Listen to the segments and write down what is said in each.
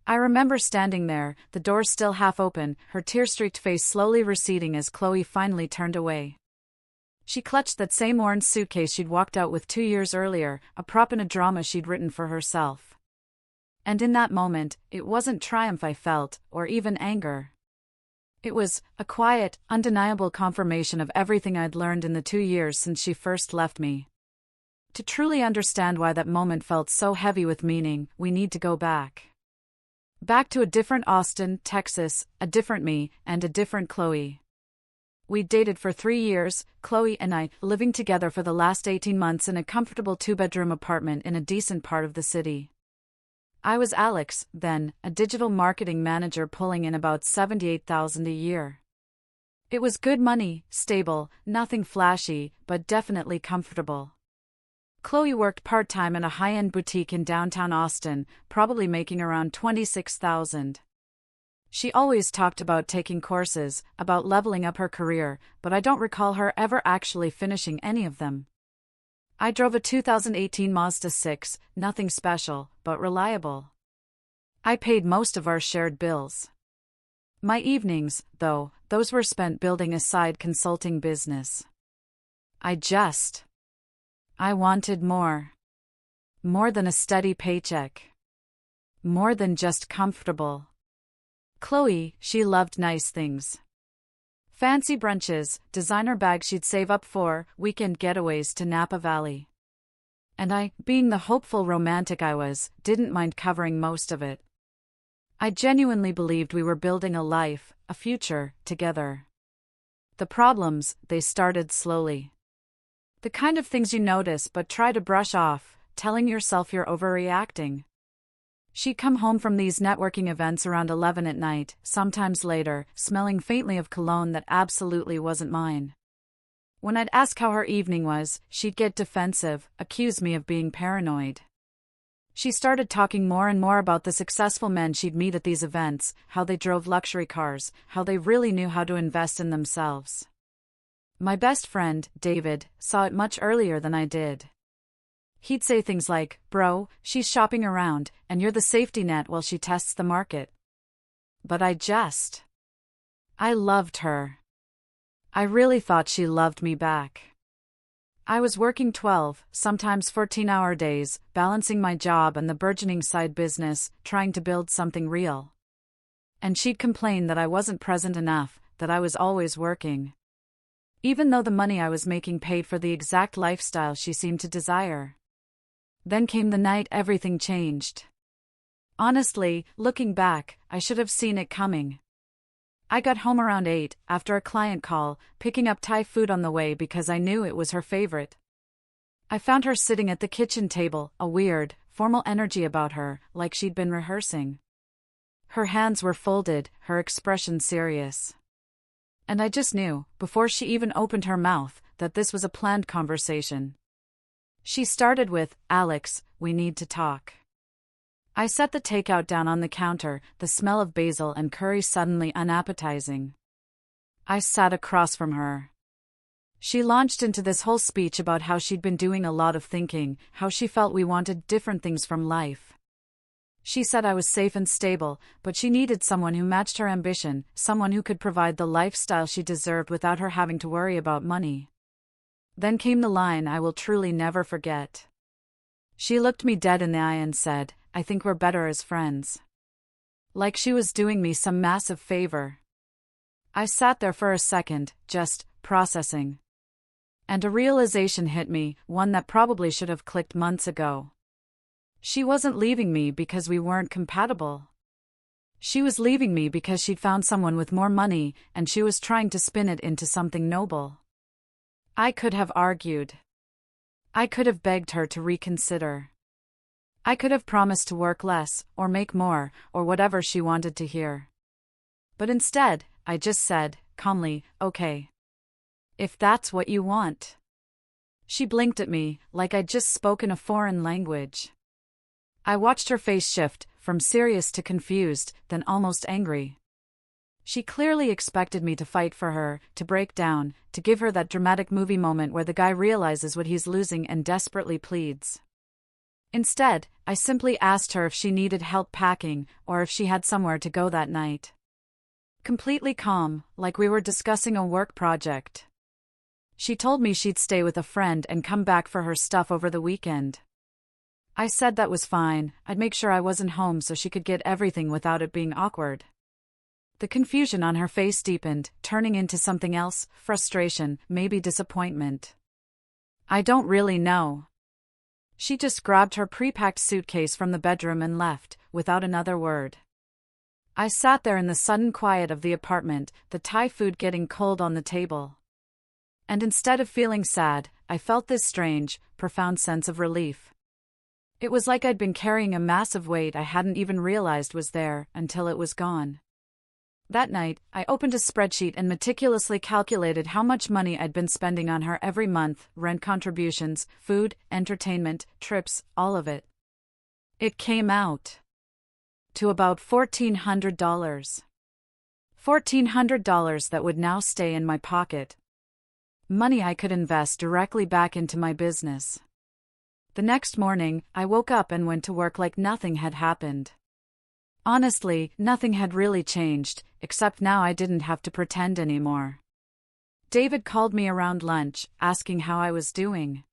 I remember standing there, the door still half open, her tear-streaked face slowly receding as Chloe finally turned away. She clutched that same orange suitcase she'd walked out with 2 years earlier, a prop in a drama she'd written for herself. And in that moment, it wasn't triumph I felt, or even anger. It was a quiet, undeniable confirmation of everything I'd learned in the 2 years since she first left me. To truly understand why that moment felt so heavy with meaning, we need to go back. Back to a different Austin, Texas, a different me, and a different Chloe. We'd dated for 3 years, Chloe and I, living together for the last 18 months in a comfortable 2-bedroom apartment in a decent part of the city. I was Alex, then, a digital marketing manager pulling in about $78,000 a year. It was good money, stable, nothing flashy, but definitely comfortable. Chloe worked part-time in a high-end boutique in downtown Austin, probably making around $26,000. She always talked about taking courses, about leveling up her career, but I don't recall her ever actually finishing any of them. I drove a 2018 Mazda 6, nothing special, but reliable. I paid most of our shared bills. My evenings, though, those were spent building a side consulting business. I wanted more. More than a steady paycheck. More than just comfortable. Chloe, she loved nice things. Fancy brunches, designer bags she'd save up for, weekend getaways to Napa Valley. And I, being the hopeful romantic I was, didn't mind covering most of it. I genuinely believed we were building a life, a future, together. The problems, they started slowly. The kind of things you notice but try to brush off, telling yourself you're overreacting. She'd come home from these networking events around 11 at night, sometimes later, smelling faintly of cologne that absolutely wasn't mine. When I'd ask how her evening was, she'd get defensive, accuse me of being paranoid. She started talking more and more about the successful men she'd meet at these events, how they drove luxury cars, how they really knew how to invest in themselves. My best friend, David, saw it much earlier than I did. He'd say things like, "Bro, she's shopping around, and you're the safety net while she tests the market." But I loved her. I really thought she loved me back. I was working 12, sometimes 14-hour days, balancing my job and the burgeoning side business, trying to build something real. And she'd complain that I wasn't present enough, that I was always working. Even though the money I was making paid for the exact lifestyle she seemed to desire. Then came the night everything changed. Honestly, looking back, I should have seen it coming. I got home around 8, after a client call, picking up Thai food on the way because I knew it was her favorite. I found her sitting at the kitchen table, a weird, formal energy about her, like she'd been rehearsing. Her hands were folded, her expression serious. And I just knew, before she even opened her mouth, that this was a planned conversation. She started with, "Alex, we need to talk." I set the takeout down on the counter, the smell of basil and curry suddenly unappetizing. I sat across from her. She launched into this whole speech about how she'd been doing a lot of thinking, how she felt we wanted different things from life. She said I was safe and stable, but she needed someone who matched her ambition, someone who could provide the lifestyle she deserved without her having to worry about money. Then came the line I will truly never forget. She looked me dead in the eye and said, "I think we're better as friends." Like she was doing me some massive favor. I sat there for a second, just processing. And a realization hit me, one that probably should have clicked months ago. She wasn't leaving me because we weren't compatible. She was leaving me because she'd found someone with more money, and she was trying to spin it into something noble. I could have argued. I could have begged her to reconsider. I could have promised to work less, or make more, or whatever she wanted to hear. But instead, I just said, calmly, "Okay. If that's what you want." She blinked at me, like I'd just spoken a foreign language. I watched her face shift, from serious to confused, then almost angry. She clearly expected me to fight for her, to break down, to give her that dramatic movie moment where the guy realizes what he's losing and desperately pleads. Instead, I simply asked her if she needed help packing or if she had somewhere to go that night. Completely calm, like we were discussing a work project. She told me she'd stay with a friend and come back for her stuff over the weekend. I said that was fine, I'd make sure I wasn't home so she could get everything without it being awkward. The confusion on her face deepened, turning into something else, frustration, maybe disappointment. I don't really know. She just grabbed her pre-packed suitcase from the bedroom and left, without another word. I sat there in the sudden quiet of the apartment, the Thai food getting cold on the table. And instead of feeling sad, I felt this strange, profound sense of relief. It was like I'd been carrying a massive weight I hadn't even realized was there until it was gone. That night, I opened a spreadsheet and meticulously calculated how much money I'd been spending on her every month, rent contributions, food, entertainment, trips, all of it. It came out to about $1,400. $1,400 that would now stay in my pocket. Money I could invest directly back into my business. The next morning, I woke up and went to work like nothing had happened. Honestly, nothing had really changed, except now I didn't have to pretend anymore. David called me around lunch, asking how I was doing.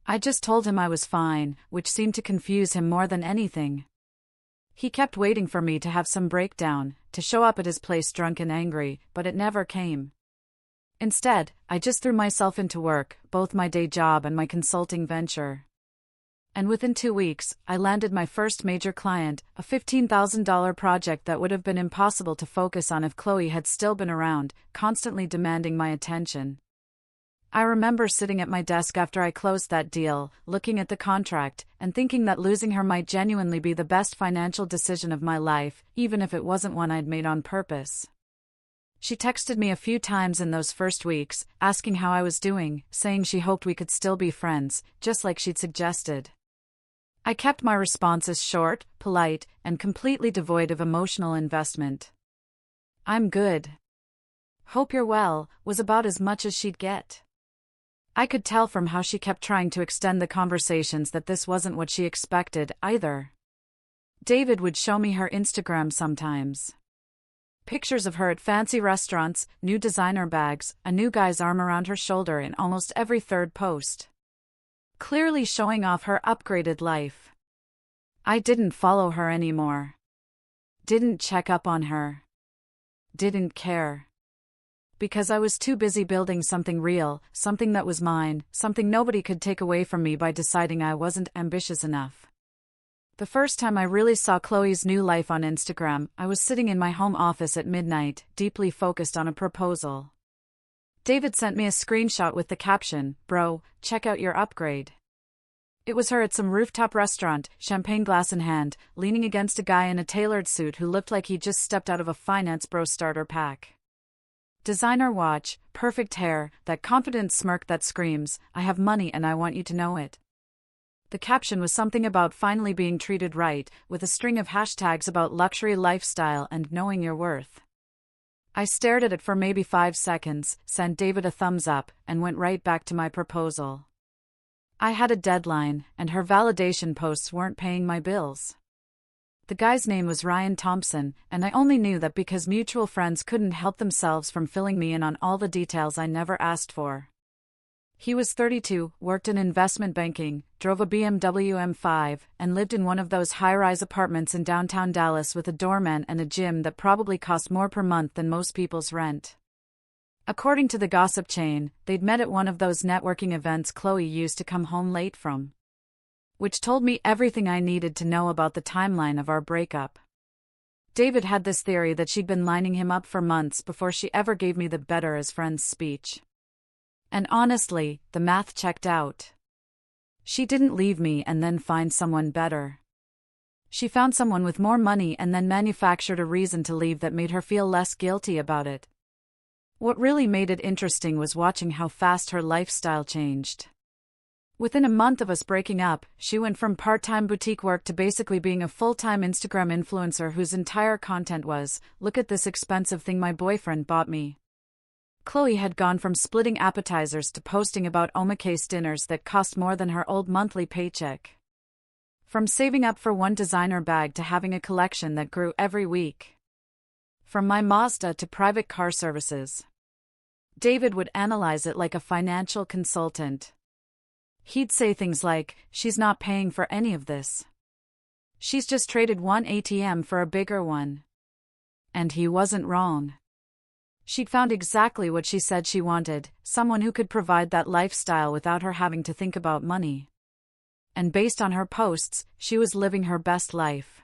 I just told him I was fine, which seemed to confuse him more than anything. He kept waiting for me to have some breakdown, to show up at his place drunk and angry, but it never came. Instead, I just threw myself into work, both my day job and my consulting venture. And within 2 weeks, I landed my first major client, a $15,000 project that would have been impossible to focus on if Chloe had still been around, constantly demanding my attention. I remember sitting at my desk after I closed that deal, looking at the contract, and thinking that losing her might genuinely be the best financial decision of my life, even if it wasn't one I'd made on purpose. She texted me a few times in those first weeks, asking how I was doing, saying she hoped we could still be friends, just like she'd suggested. I kept my responses short, polite, and completely devoid of emotional investment. "I'm good. Hope you're well," was about as much as she'd get. I could tell from how she kept trying to extend the conversations that this wasn't what she expected, either. David would show me her Instagram sometimes. Pictures of her at fancy restaurants, new designer bags, a new guy's arm around her shoulder in almost every third post. Clearly showing off her upgraded life. I didn't follow her anymore. Didn't check up on her. Didn't care. Because I was too busy building something real, something that was mine, something nobody could take away from me by deciding I wasn't ambitious enough. The first time I really saw Chloe's new life on Instagram, I was sitting in my home office at midnight, deeply focused on a proposal. David sent me a screenshot with the caption, "Bro, check out your upgrade." It was her at some rooftop restaurant, champagne glass in hand, leaning against a guy in a tailored suit who looked like he just stepped out of a finance bro starter pack. Designer watch, perfect hair, that confident smirk that screams, "I have money and I want you to know it." The caption was something about finally being treated right, with a string of hashtags about luxury lifestyle and knowing your worth. I stared at it for maybe 5 seconds, sent David a thumbs up, and went right back to my proposal. I had a deadline, and her validation posts weren't paying my bills. The guy's name was Ryan Thompson, and I only knew that because mutual friends couldn't help themselves from filling me in on all the details I never asked for. He was 32, worked in investment banking, drove a BMW M5, and lived in one of those high-rise apartments in downtown Dallas with a doorman and a gym that probably cost more per month than most people's rent. According to the gossip chain, they'd met at one of those networking events Chloe used to come home late from. Which told me everything I needed to know about the timeline of our breakup. David had this theory that she'd been lining him up for months before she ever gave me the better as friends speech. And honestly, the math checked out. She didn't leave me and then find someone better. She found someone with more money and then manufactured a reason to leave that made her feel less guilty about it. What really made it interesting was watching how fast her lifestyle changed. Within a month of us breaking up, she went from part-time boutique work to basically being a full-time Instagram influencer whose entire content was, "Look at this expensive thing my boyfriend bought me." Chloe had gone from splitting appetizers to posting about omakase dinners that cost more than her old monthly paycheck. From saving up for one designer bag to having a collection that grew every week. From my Mazda to private car services. David would analyze it like a financial consultant. He'd say things like, "She's not paying for any of this. She's just traded one ATM for a bigger one." And he wasn't wrong. She'd found exactly what she said she wanted, someone who could provide that lifestyle without her having to think about money. And based on her posts, she was living her best life.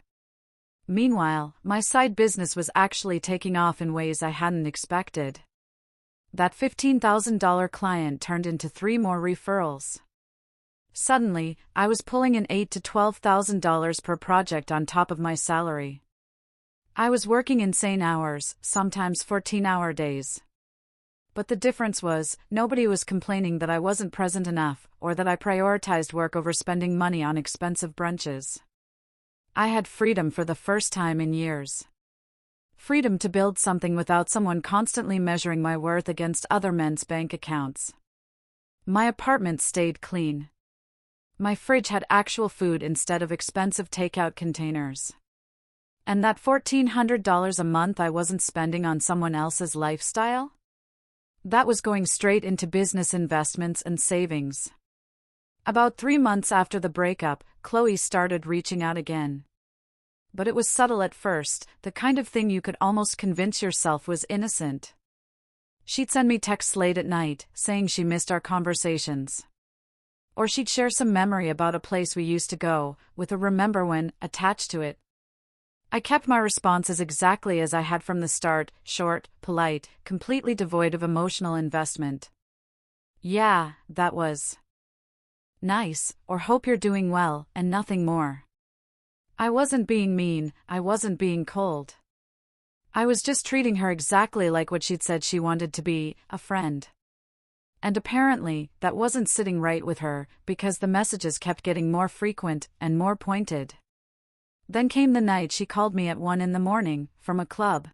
Meanwhile, my side business was actually taking off in ways I hadn't expected. That $15,000 client turned into 3 more referrals. Suddenly, I was pulling in $8,000 to $12,000 per project on top of my salary. I was working insane hours, sometimes 14-hour days. But the difference was, nobody was complaining that I wasn't present enough, or that I prioritized work over spending money on expensive brunches. I had freedom for the first time in years. Freedom to build something without someone constantly measuring my worth against other men's bank accounts. My apartment stayed clean. My fridge had actual food instead of expensive takeout containers. And that $1,400 a month I wasn't spending on someone else's lifestyle? That was going straight into business investments and savings. About 3 months after the breakup, Chloe started reaching out again. But it was subtle at first, the kind of thing you could almost convince yourself was innocent. She'd send me texts late at night, saying she missed our conversations. Or she'd share some memory about a place we used to go, with a "remember when" attached to it. I kept my responses exactly as I had from the start, short, polite, completely devoid of emotional investment. "Yeah, that was nice," or "hope you're doing well," and nothing more. I wasn't being mean, I wasn't being cold. I was just treating her exactly like what she'd said she wanted to be, a friend. And apparently, that wasn't sitting right with her, because the messages kept getting more frequent and more pointed. Then came the night she called me at 1 a.m, from a club.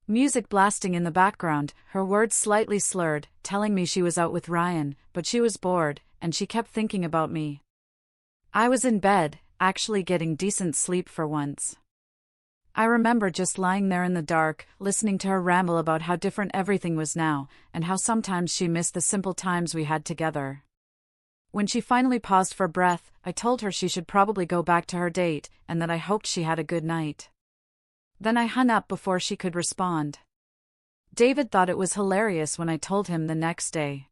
Music blasting in the background, her words slightly slurred, telling me she was out with Ryan, but she was bored, and she kept thinking about me. I was in bed, actually getting decent sleep for once. I remember just lying there in the dark, listening to her ramble about how different everything was now, and how sometimes she missed the simple times we had together. When she finally paused for breath, I told her she should probably go back to her date, and that I hoped she had a good night. Then I hung up before she could respond. David thought it was hilarious when I told him the next day.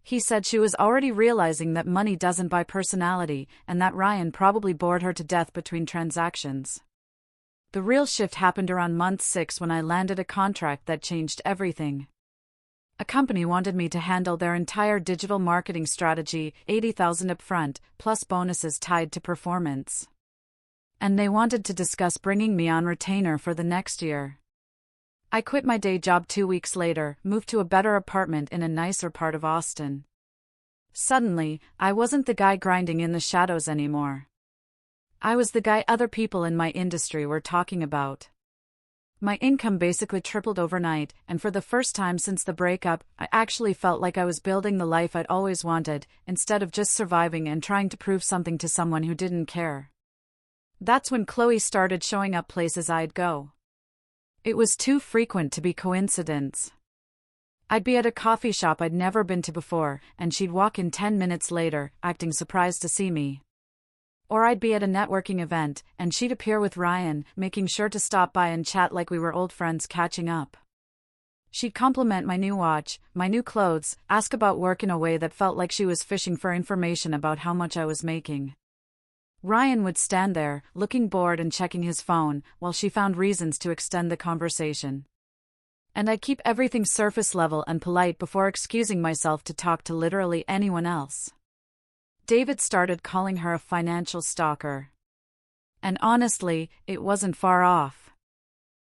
He said she was already realizing that money doesn't buy personality, and that Ryan probably bored her to death between transactions. The real shift happened around month 6 when I landed a contract that changed everything. A company wanted me to handle their entire digital marketing strategy, $80,000 upfront, plus bonuses tied to performance. And they wanted to discuss bringing me on retainer for the next year. I quit my day job 2 weeks later, moved to a better apartment in a nicer part of Austin. Suddenly, I wasn't the guy grinding in the shadows anymore. I was the guy other people in my industry were talking about. My income basically tripled overnight, and for the first time since the breakup, I actually felt like I was building the life I'd always wanted, instead of just surviving and trying to prove something to someone who didn't care. That's when Chloe started showing up places I'd go. It was too frequent to be coincidence. I'd be at a coffee shop I'd never been to before, and she'd walk in 10 minutes later, acting surprised to see me. Or I'd be at a networking event, and she'd appear with Ryan, making sure to stop by and chat like we were old friends catching up. She'd compliment my new watch, my new clothes, ask about work in a way that felt like she was fishing for information about how much I was making. Ryan would stand there, looking bored and checking his phone, while she found reasons to extend the conversation. And I'd keep everything surface level and polite before excusing myself to talk to literally anyone else. David started calling her a financial stalker. And honestly, it wasn't far off.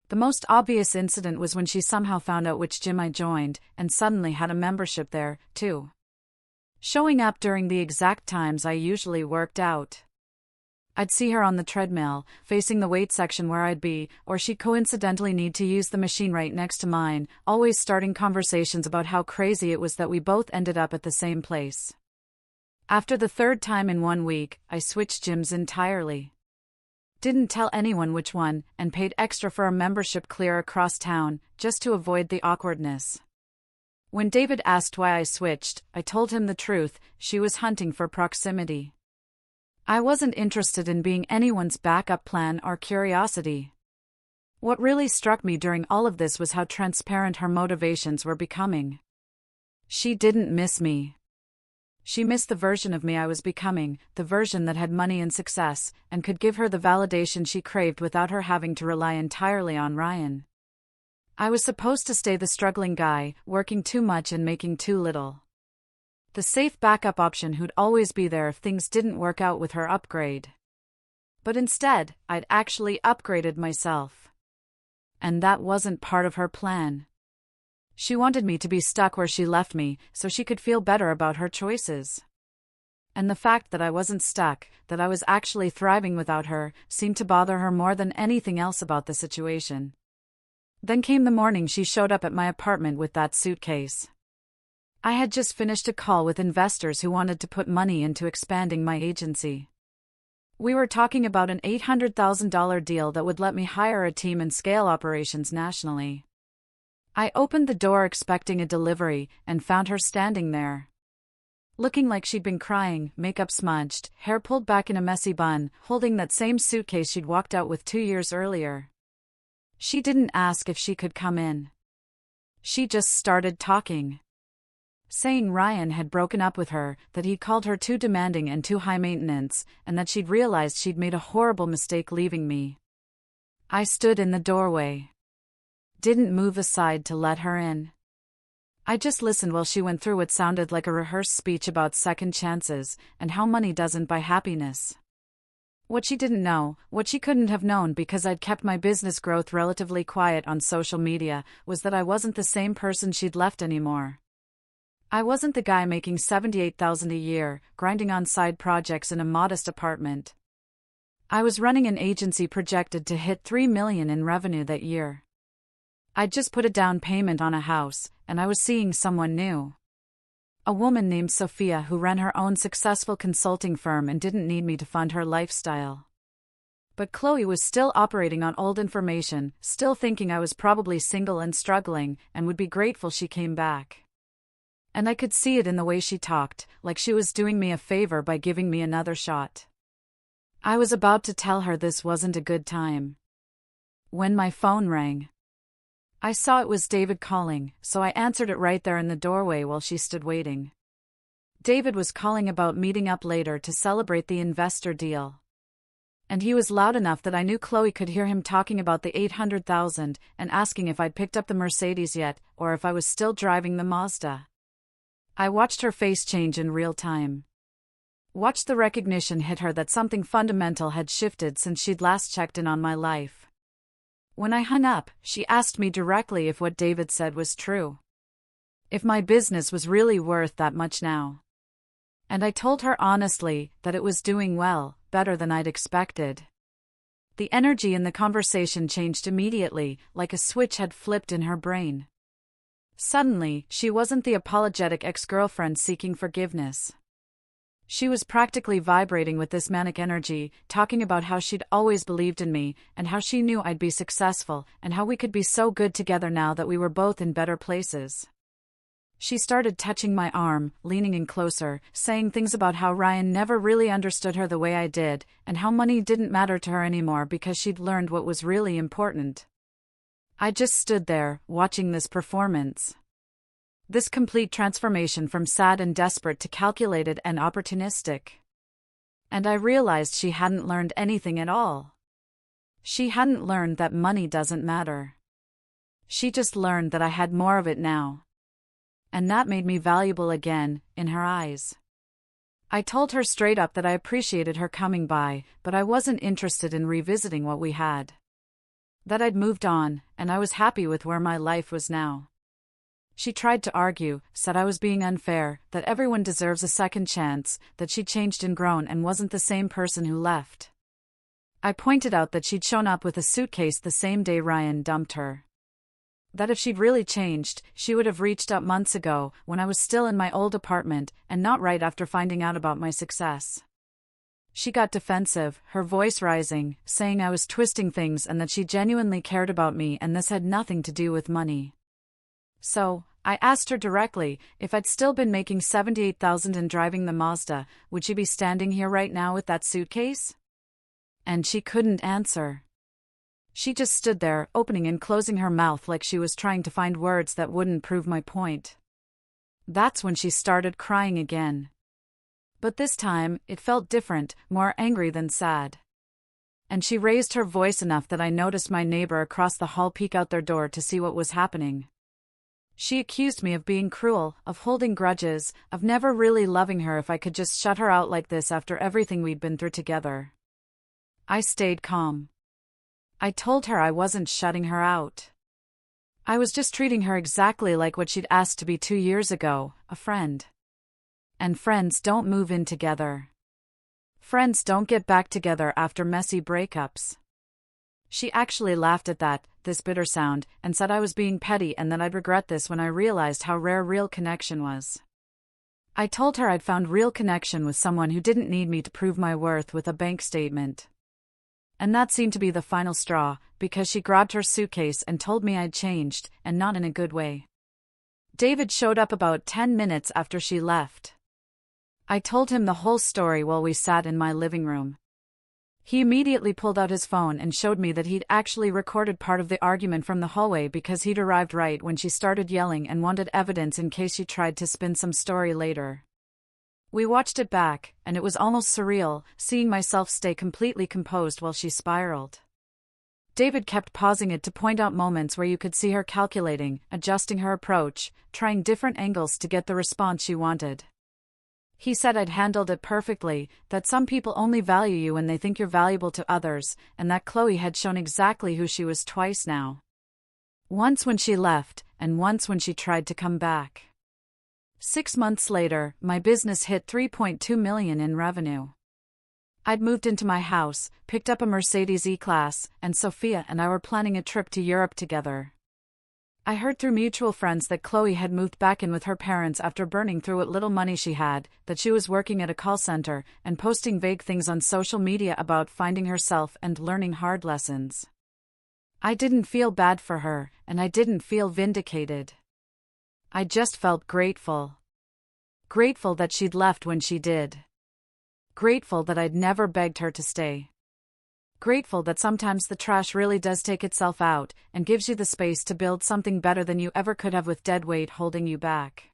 The most obvious incident was when she somehow found out which gym I joined, and suddenly had a membership there, too. Showing up during the exact times I usually worked out. I'd see her on the treadmill, facing the weight section where I'd be, or she'd coincidentally need to use the machine right next to mine, always starting conversations about how crazy it was that we both ended up at the same place. After the third time in 1 week, I switched gyms entirely. Didn't tell anyone which one, and paid extra for a membership clear across town, just to avoid the awkwardness. When David asked why I switched, I told him the truth: she was hunting for proximity. I wasn't interested in being anyone's backup plan or curiosity. What really struck me during all of this was how transparent her motivations were becoming. She didn't miss me. She missed the version of me I was becoming, the version that had money and success, and could give her the validation she craved without her having to rely entirely on Ryan. I was supposed to stay the struggling guy, working too much and making too little. The safe backup option who'd always be there if things didn't work out with her upgrade. But instead, I'd actually upgraded myself. And that wasn't part of her plan. She wanted me to be stuck where she left me, so she could feel better about her choices. And the fact that I wasn't stuck, that I was actually thriving without her, seemed to bother her more than anything else about the situation. Then came the morning she showed up at my apartment with that suitcase. I had just finished a call with investors who wanted to put money into expanding my agency. We were talking about an $800,000 deal that would let me hire a team and scale operations nationally. I opened the door expecting a delivery, and found her standing there. Looking like she'd been crying, makeup smudged, hair pulled back in a messy bun, holding that same suitcase she'd walked out with 2 years earlier. She didn't ask if she could come in. She just started talking. Saying Ryan had broken up with her, that he'd called her too demanding and too high maintenance, and that she'd realized she'd made a horrible mistake leaving me. I stood in the doorway. Didn't move aside to let her in. I just listened while she went through what sounded like a rehearsed speech about second chances, and how money doesn't buy happiness. What she didn't know, what she couldn't have known because I'd kept my business growth relatively quiet on social media, was that I wasn't the same person she'd left anymore. I wasn't the guy making $78,000 a year, grinding on side projects in a modest apartment. I was running an agency projected to hit $3 million in revenue that year. I'd just put a down payment on a house, and I was seeing someone new. A woman named Sophia who ran her own successful consulting firm and didn't need me to fund her lifestyle. But Chloe was still operating on old information, still thinking I was probably single and struggling, and would be grateful she came back. And I could see it in the way she talked, like she was doing me a favor by giving me another shot. I was about to tell her this wasn't a good time, when my phone rang. I saw it was David calling, so I answered it right there in the doorway while she stood waiting. David was calling about meeting up later to celebrate the investor deal. And he was loud enough that I knew Chloe could hear him talking about the $800,000 and asking if I'd picked up the Mercedes yet, or if I was still driving the Mazda. I watched her face change in real time. Watched the recognition hit her that something fundamental had shifted since she'd last checked in on my life. When I hung up, she asked me directly if what David said was true. If my business was really worth that much now. And I told her honestly that it was doing well, better than I'd expected. The energy in the conversation changed immediately, like a switch had flipped in her brain. Suddenly, she wasn't the apologetic ex-girlfriend seeking forgiveness. She was practically vibrating with this manic energy, talking about how she'd always believed in me, and how she knew I'd be successful, and how we could be so good together now that we were both in better places. She started touching my arm, leaning in closer, saying things about how Ryan never really understood her the way I did, and how money didn't matter to her anymore because she'd learned what was really important. I just stood there, watching this performance. This complete transformation from sad and desperate to calculated and opportunistic. And I realized she hadn't learned anything at all. She hadn't learned that money doesn't matter. She just learned that I had more of it now. And that made me valuable again, in her eyes. I told her straight up that I appreciated her coming by, but I wasn't interested in revisiting what we had. That I'd moved on, and I was happy with where my life was now. She tried to argue, said I was being unfair, that everyone deserves a second chance, that she'd changed and grown and wasn't the same person who left. I pointed out that she'd shown up with a suitcase the same day Ryan dumped her. That if she'd really changed, she would have reached out months ago, when I was still in my old apartment, and not right after finding out about my success. She got defensive, her voice rising, saying I was twisting things and that she genuinely cared about me and this had nothing to do with money. So, I asked her directly, if I'd still been making $78,000 and driving the Mazda, would she be standing here right now with that suitcase? And she couldn't answer. She just stood there, opening and closing her mouth like she was trying to find words that wouldn't prove my point. That's when she started crying again. But this time, it felt different, more angry than sad. And she raised her voice enough that I noticed my neighbor across the hall peek out their door to see what was happening. She accused me of being cruel, of holding grudges, of never really loving her if I could just shut her out like this after everything we'd been through together. I stayed calm. I told her I wasn't shutting her out. I was just treating her exactly like what she'd asked to be 2 years ago, a friend. And friends don't move in together. Friends don't get back together after messy breakups. She actually laughed at that, this bitter sound, and said I was being petty and that I'd regret this when I realized how rare real connection was. I told her I'd found real connection with someone who didn't need me to prove my worth with a bank statement. And that seemed to be the final straw, because she grabbed her suitcase and told me I'd changed, and not in a good way. David showed up about 10 minutes after she left. I told him the whole story while we sat in my living room. He immediately pulled out his phone and showed me that he'd actually recorded part of the argument from the hallway because he'd arrived right when she started yelling and wanted evidence in case she tried to spin some story later. We watched it back, and it was almost surreal, seeing myself stay completely composed while she spiraled. David kept pausing it to point out moments where you could see her calculating, adjusting her approach, trying different angles to get the response she wanted. He said I'd handled it perfectly, that some people only value you when they think you're valuable to others, and that Chloe had shown exactly who she was twice now. Once when she left, and once when she tried to come back. 6 months later, my business hit $3.2 million in revenue. I'd moved into my house, picked up a Mercedes E-Class, and Sophia and I were planning a trip to Europe together. I heard through mutual friends that Chloe had moved back in with her parents after burning through what little money she had, that she was working at a call center, and posting vague things on social media about finding herself and learning hard lessons. I didn't feel bad for her, and I didn't feel vindicated. I just felt grateful. Grateful that she'd left when she did. Grateful that I'd never begged her to stay. Grateful that sometimes the trash really does take itself out, and gives you the space to build something better than you ever could have with dead weight holding you back.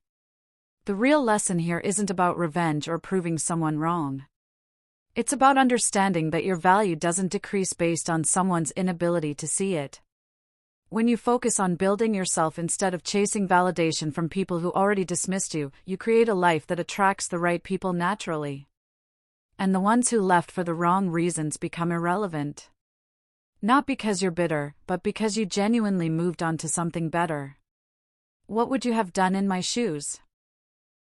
The real lesson here isn't about revenge or proving someone wrong. It's about understanding that your value doesn't decrease based on someone's inability to see it. When you focus on building yourself instead of chasing validation from people who already dismissed you, you create a life that attracts the right people naturally. And the ones who left for the wrong reasons become irrelevant. Not because you're bitter, but because you genuinely moved on to something better. What would you have done in my shoes?